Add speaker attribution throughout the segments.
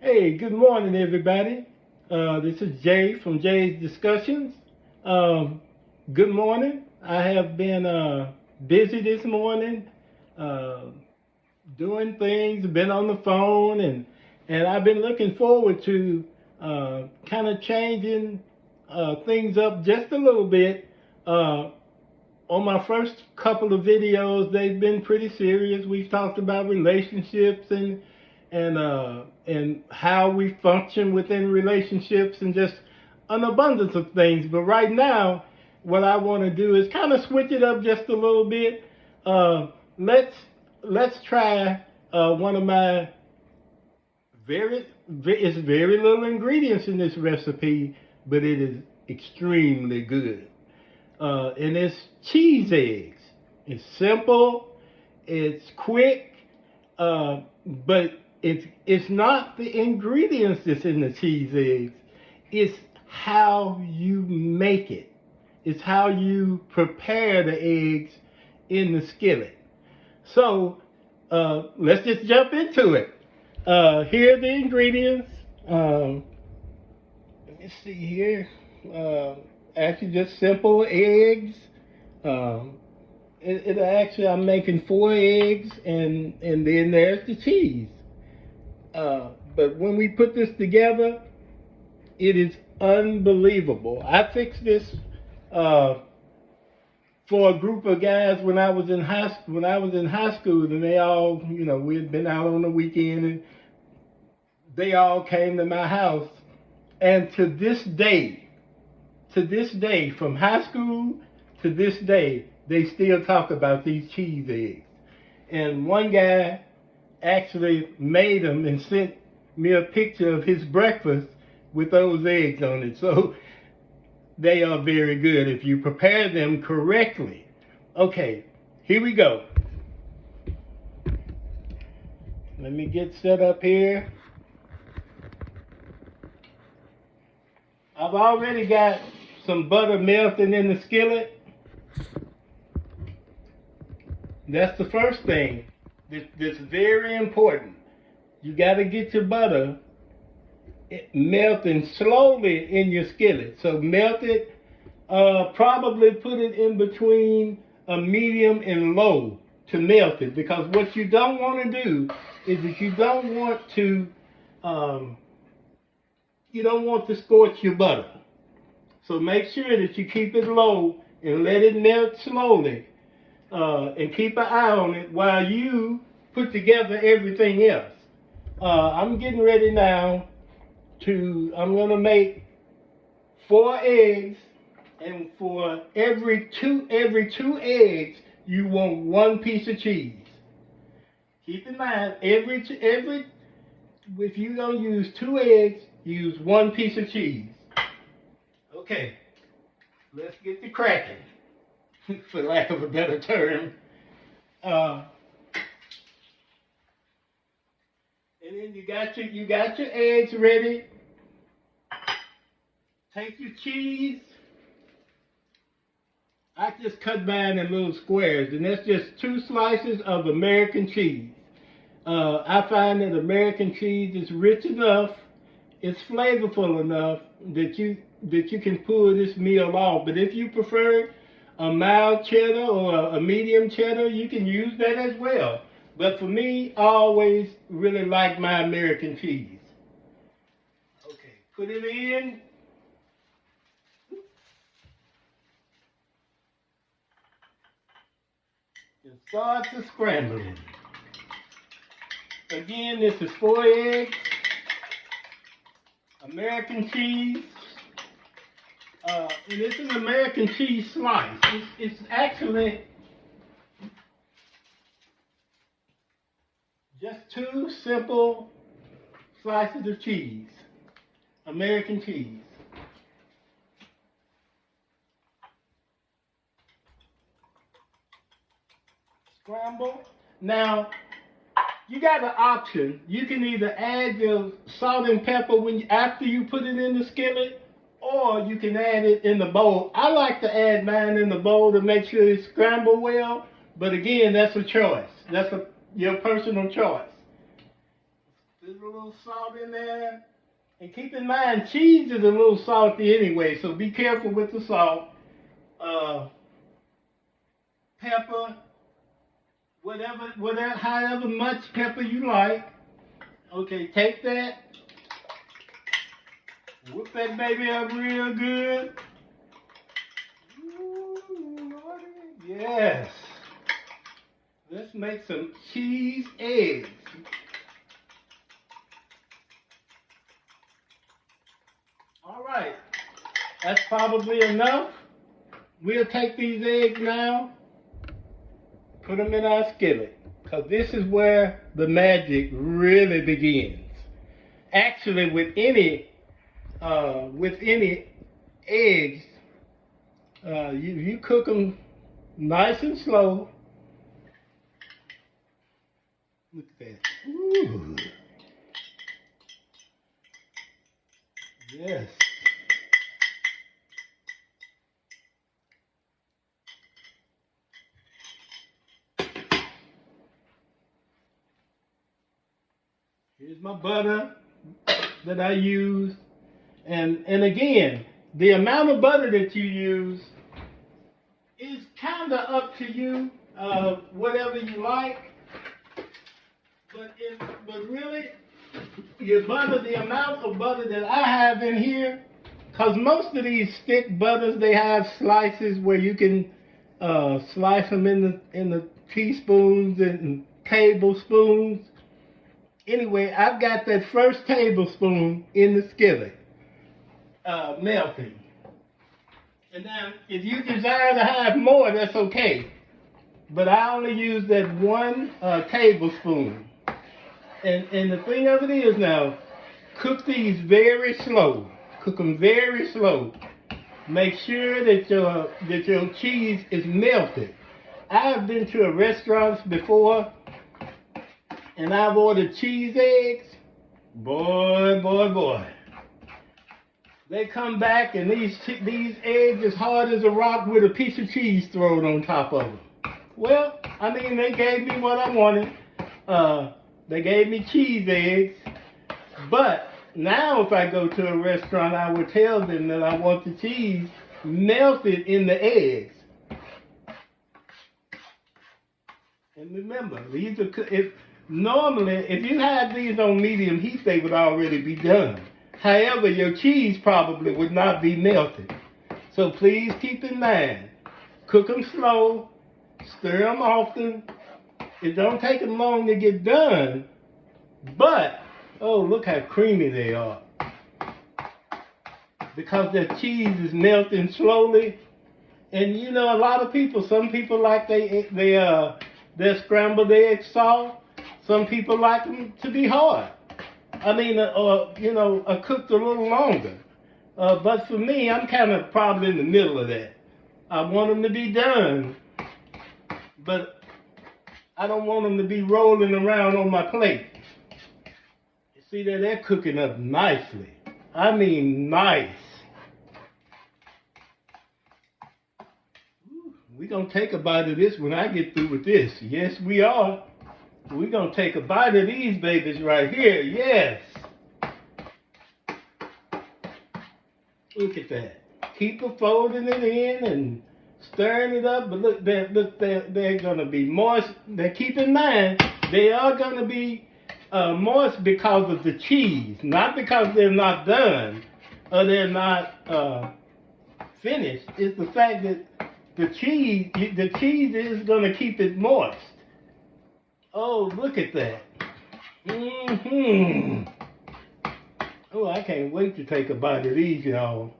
Speaker 1: Hey, good morning, everybody. This is Jay from Jay's Discussions. Um, Good morning. I have been busy this morning, uh, doing things, been on the phone, and I've been looking forward to kind of changing things up just a little bit. Uh, on my first couple of videos, they've been pretty serious. We've talked about relationships and how we function within relationships and just an abundance of things. But right now, what I want to do is kind of switch it up just a little bit. Uh, let's let's try one of my it's very little ingredients in this recipe, but it is extremely good. And it's cheese eggs. It's simple, it's quick, but it's not the ingredients that's in the cheese eggs. It's how you make it. It's how you prepare the eggs in the skillet. So let's just jump into it. Here are the ingredients. Let me see here. Uh, Actually, just simple eggs. Um, actually, I'm making 4 eggs, and then there's the cheese. But when we put this together, it is unbelievable. I fixed this uh, for a group of guys when I was in high school, and they all, we had been out on the weekend, and they all came to my house. And to this day, from high school to this day, they still talk about these cheese eggs. And one guy actually made them and sent me a picture of his breakfast with those eggs on it. So they are very good if you prepare them correctly. Okay, here we go. Let me get set up here. I've already got some butter melting in the skillet. That's the first thing that's very important. You got to get your butter melting slowly in your skillet. So melt it, probably put it in between a medium and low to melt it. Because what you don't want to do is that um, you don't want to scorch your butter. So make sure that you keep it low and let it melt slowly. And keep an eye on it while you put together everything else. I'm getting ready now I'm going to make 4 eggs, and for every two eggs, you want 1 piece of cheese. Keep in mind, if you don't use 2 eggs, use 1 piece of cheese. Okay, let's get to cracking, for lack of a better term. Uh, and then you got your eggs ready. Take your cheese. I just cut mine in little squares, and that's just 2 slices of American cheese. I find that American cheese is rich enough, it's flavorful enough that you can pull this meal off. But if you prefer a mild cheddar or a medium cheddar, you can use that as well. But for me, I always really like my American cheese. Okay, put it in. And start to scrambling. Again, this is 4 eggs, American cheese, and it's an American cheese slice. It's actually just 2 simple slices of cheese, American cheese. Scramble. Now, you got an option. You can either add your salt and pepper after you put it in the skillet, or you can add it in the bowl. I like to add mine in the bowl to make sure it's scrambled well. But again, that's a choice. Your personal choice. There's a little salt in there. And keep in mind, cheese is a little salty anyway, so be careful with the salt. Uh, Pepper, whatever, however much pepper you like. Okay, take that, whip that baby up real good. Ooh, Lordy. Yes. Let's make some cheese eggs. All right, that's probably enough. We'll take these eggs now, put them in our skillet, because this is where the magic really begins. Actually, with any eggs, you cook them nice and slow. Look at that. Ooh. Yes. Here's my butter that I use. And again, the amount of butter that you use is kind of up to you, whatever you like. But really, your butter, the amount of butter that I have in here, because most of these stick butters, they have slices where you can slice them in the teaspoons and tablespoons. Anyway, I've got that first tablespoon in the skillet, melting. And now, if you desire to have more, that's okay. But I only use that one tablespoon. And the thing of it is now, cook these very slow. Cook them very slow. Make sure that your cheese is melted. I've been to a restaurant before, and I've ordered cheese eggs. Boy. They come back, and these eggs as hard as a rock with a piece of cheese thrown on top of them. Well, I mean, they gave me what I wanted. They gave me cheese eggs. But now if I go to a restaurant, I would tell them that I want the cheese melted in the eggs. And remember, normally, if you had these on medium heat, they would already be done. However, your cheese probably would not be melted. So please keep in mind, cook them slow, stir them often. It don't take them long to get done, but, oh, look how creamy they are. Because the cheese is melting slowly. And you know, a lot of people, some people like their scrambled eggs soft. Some people like them to be hard. I mean, cooked a little longer. But for me, I'm kind of probably in the middle of that. I want them to be done, but I don't want them to be rolling around on my plate. You see that they're cooking up nicely. I mean, nice. We're going to take a bite of this when I get through with this. Yes, we are. We're going to take a bite of these babies right here. Yes. Look at that. Keep folding it in and stirring it up. But look, they're going to be moist. Now keep in mind, they are going to be moist because of the cheese. Not because they're not done or they're not finished. It's the fact that the cheese is going to keep it moist. Oh, look at that. Mm-hmm. Oh, I can't wait to take a bite of these, y'all.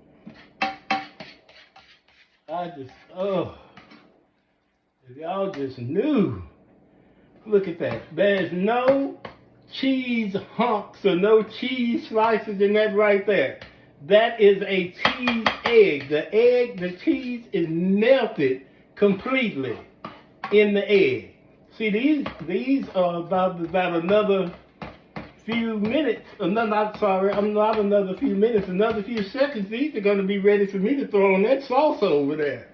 Speaker 1: If y'all just knew. Look at that. There's no cheese hunks or no cheese slices in that right there. That is a cheese egg. The cheese is melted completely in the egg. See, these are about another few minutes. Not another few minutes, another few seconds. These are going to be ready for me to throw on that salsa over there.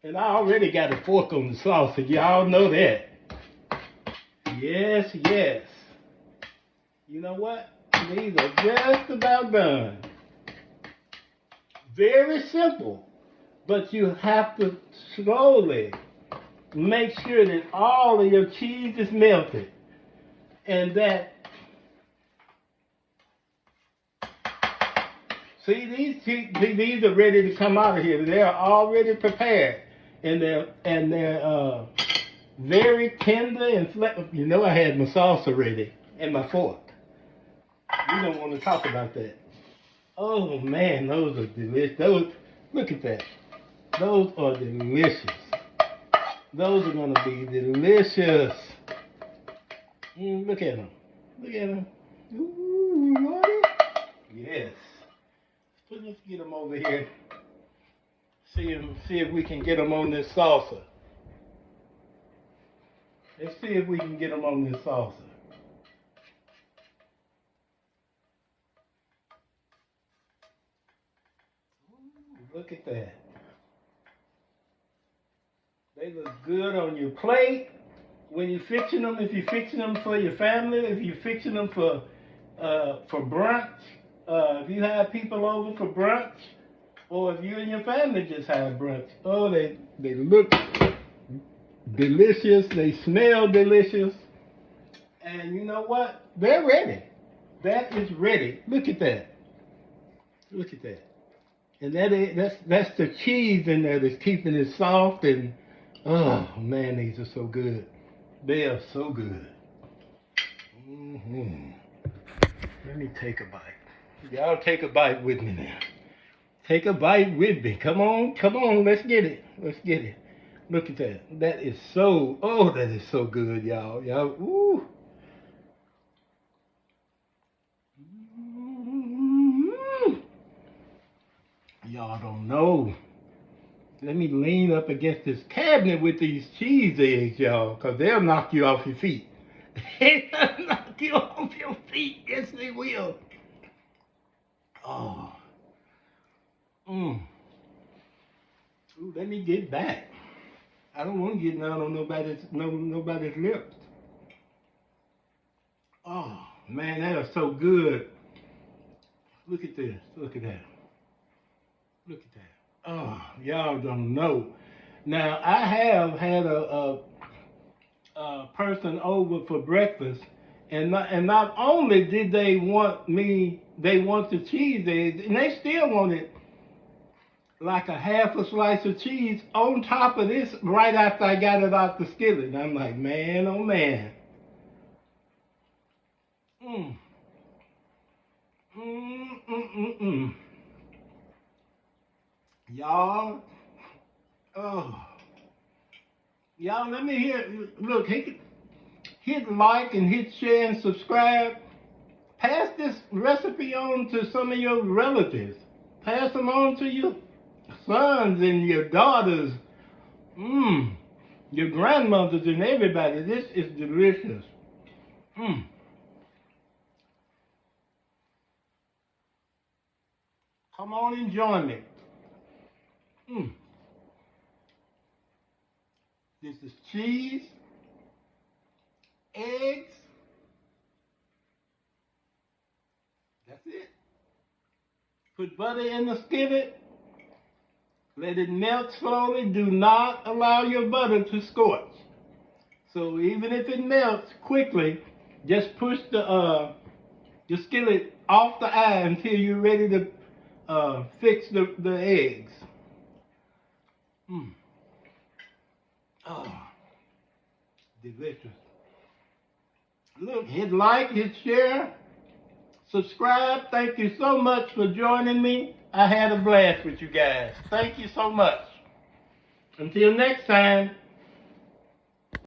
Speaker 1: And I already got a fork on the salsa. Y'all know that. Yes. You know what? These are just about done. Very simple, but you have to slowly make sure that all of your cheese is melted and that. See, these are ready to come out of here. They're already prepared, and they're very tender and you know, I had my salsa ready and my fork. We don't want to talk about that. Oh man, those are delicious. Those, look at that. Those are delicious. Those are gonna be delicious. Look at them. Look at them. Ooh, you want it? Yes. So let's get them over here. See if we can get them on this salsa. Let's see if we can get them on this salsa. Ooh, look at that. They look good on your plate. When you're fixing them, if you're fixing them for your family, if you're fixing them for brunch, if you have people over for brunch, or if you and your family just have brunch, oh, they look delicious, they smell delicious, and you know what? They're ready. That is ready. Look at that. Look at that. And that's the cheese in there that's keeping it soft and oh man, these are so good. They are so good. Let me take a bite. Y'all take a bite with me now. Take a bite with me. Come on, let's get it. Let's get it. Look at that. That is so, oh, that is so good, y'all. Y'all, ooh. Y'all don't know. Let me lean up against this cabinet with these cheese eggs, y'all, because they'll knock you off your feet. They'll knock you off your feet. Yes, they will. Oh. Ooh, let me get back. I don't want to get down on nobody's lips. Oh, man, that is so good. Look at this. Look at that. Look at that. Oh, y'all don't know. Now, I have had a person over for breakfast, and not only did they want the cheese eggs, and they still wanted like a half a slice of cheese on top of this right after I got it out the skillet. And I'm like, man, oh man. Y'all, oh. Y'all, let me hear, look, hit like and hit share and subscribe. Pass this recipe on to some of your relatives. Pass them on to your sons and your daughters. Your grandmothers and everybody. This is delicious. Come on and join me. This is cheese, eggs. That's it. Put butter in the skillet. Let it melt slowly. Do not allow your butter to scorch. So even if it melts quickly, just push the skillet off the eye until you're ready to fix the eggs. Oh, delicious. Look, hit like, hit share, subscribe. Thank you so much for joining me. I had a blast with you guys. Thank you so much. Until next time.